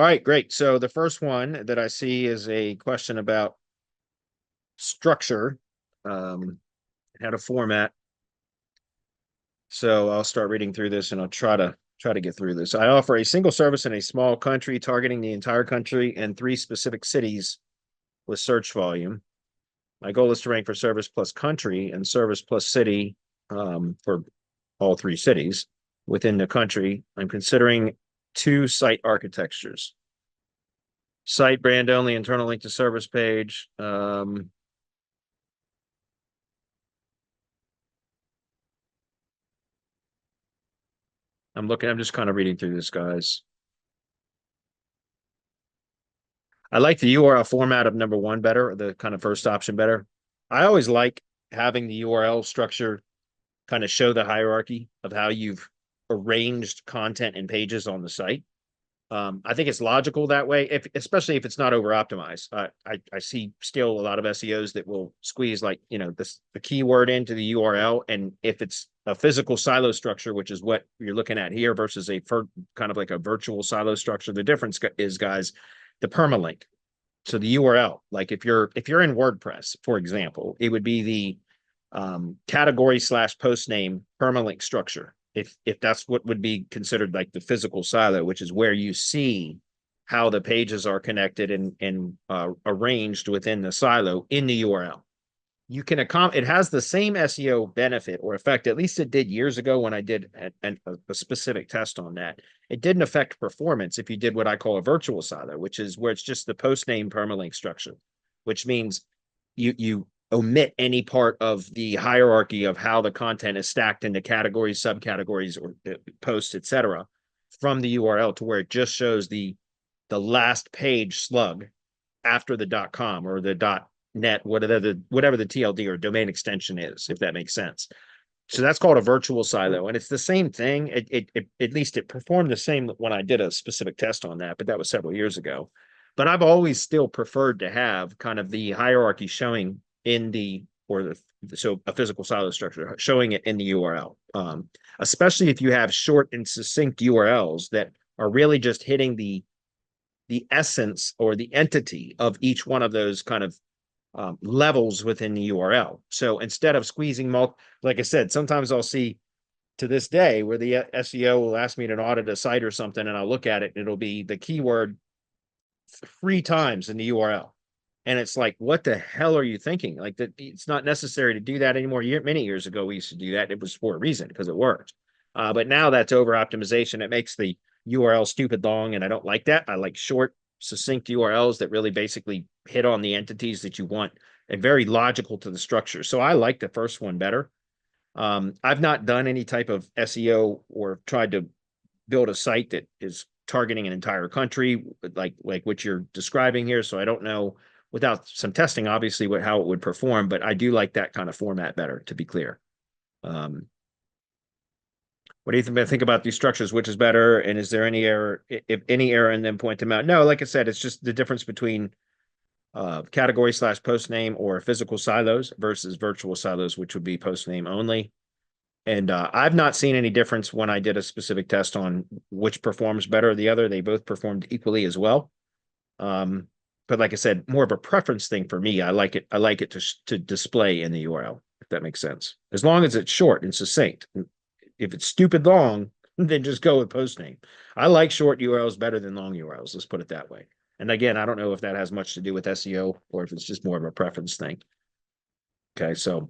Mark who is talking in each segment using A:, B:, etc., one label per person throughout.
A: All right, great. So the first one that I see is a question about structure, how to format. So I'll start reading through this and I'll try to get through this. I offer a single service in a small country targeting the entire country and 3 specific cities with search volume. My goal is to rank for service plus country and service plus city for all 3 cities within the country. I'm considering 2 site architectures. Site brand only, internal link to service page. I'm just kind of reading through this, guys. I like the URL format of number 1 better, the kind of first option better. I always like having the URL structure kind of show the hierarchy of how you've arranged content and pages on the site. I think it's logical that way, especially if it's not over optimized. I see still a lot of SEOs that will squeeze the keyword into the URL, and if it's a physical silo structure, which is what you're looking at here, versus kind of like a virtual silo structure, the difference is, guys, the permalink. So the URL, like if you're in WordPress, for example, it would be the category/post name permalink structure. If that's what would be considered like the physical silo, which is where you see how the pages are connected and arranged within the silo in the URL. You can it has the same SEO benefit or effect, at least it did years ago when I did a specific test on that. It didn't affect performance if you did what I call a virtual silo, which is where it's just the post name permalink structure, which means you omit any part of the hierarchy of how the content is stacked into categories, subcategories, or posts, etc., from the URL to where it just shows the last page slug after the .com or the .net, whatever the TLD or domain extension is, if that makes sense. So that's called a virtual silo, and it's the same thing. It at least it performed the same when I did a specific test on that, but that was several years ago. But I've always still preferred to have kind of the hierarchy showing so a physical silo structure showing it in the URL, especially if you have short and succinct URLs that are really just hitting the essence or the entity of each one of those kind of levels within the URL. So instead of squeezing like I said, sometimes I'll see to this day where the SEO will ask me to audit a site or something, and I'll look at it and it'll be the keyword 3 times in the URL. And it's like, what the hell are you thinking? Like that, it's not necessary to do that anymore. Many years ago, we used to do that. It was for a reason because it worked. But now that's over optimization. It makes the URL stupid long, and I don't like that. I like short, succinct URLs that really basically hit on the entities that you want and very logical to the structure. So I like the first one better. I've not done any type of SEO or tried to build a site that is targeting an entire country like what you're describing here. So I don't know, without some testing, obviously, how it would perform, but I do like that kind of format better, to be clear. What do you think about these structures? Which is better? And is there any error? If any error, and then point them out? No, like I said, it's just the difference between category/post name or physical silos versus virtual silos, which would be post name only. And I've not seen any difference when I did a specific test on which performs better or the other. They both performed equally as well. But like I said, more of a preference thing for me. I like it to display in the URL, if that makes sense. As long as it's short and succinct. If it's stupid long, then just go with post name. I like short URLs better than long URLs. Let's put it that way. And again, I don't know if that has much to do with SEO or if it's just more of a preference thing. Okay, so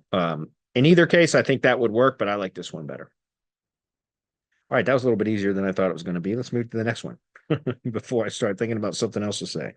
A: in either case, I think that would work, but I like this one better. All right, that was a little bit easier than I thought it was going to be. Let's move to the next one before I start thinking about something else to say.